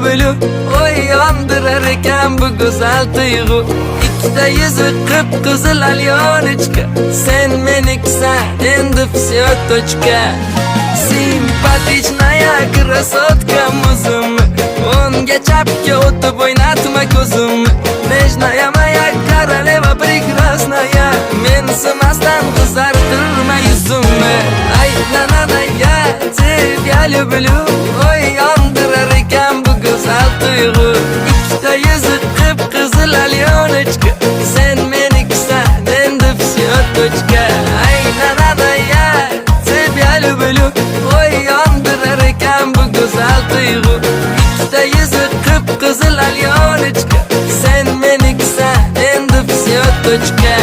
bülü oy yandırar ekan bu güzel tuyg'u. İkide yüzü kıpkızıl alyonechka, sen meniksan endi всё точка. Simpatichная красотка muzimni, o'nga chapga o'tib o'ynatma ko'zimni. Nежная моя королева прекрасная, mensimasdan qizartirma yuzimni. Ay nanana ya тебя люблю, oy yandırar ekan bu güzel tuyg'u. Ikkita yuzi qıpqizil alyonechka, sen meniksan endi всё точка. Ay nanana ya тебя люблю, oy yandırar ekan bu güzel tuyg'u. Ikkita yuzi qıpqizil alyonechka, sen meniksan endi всё точка.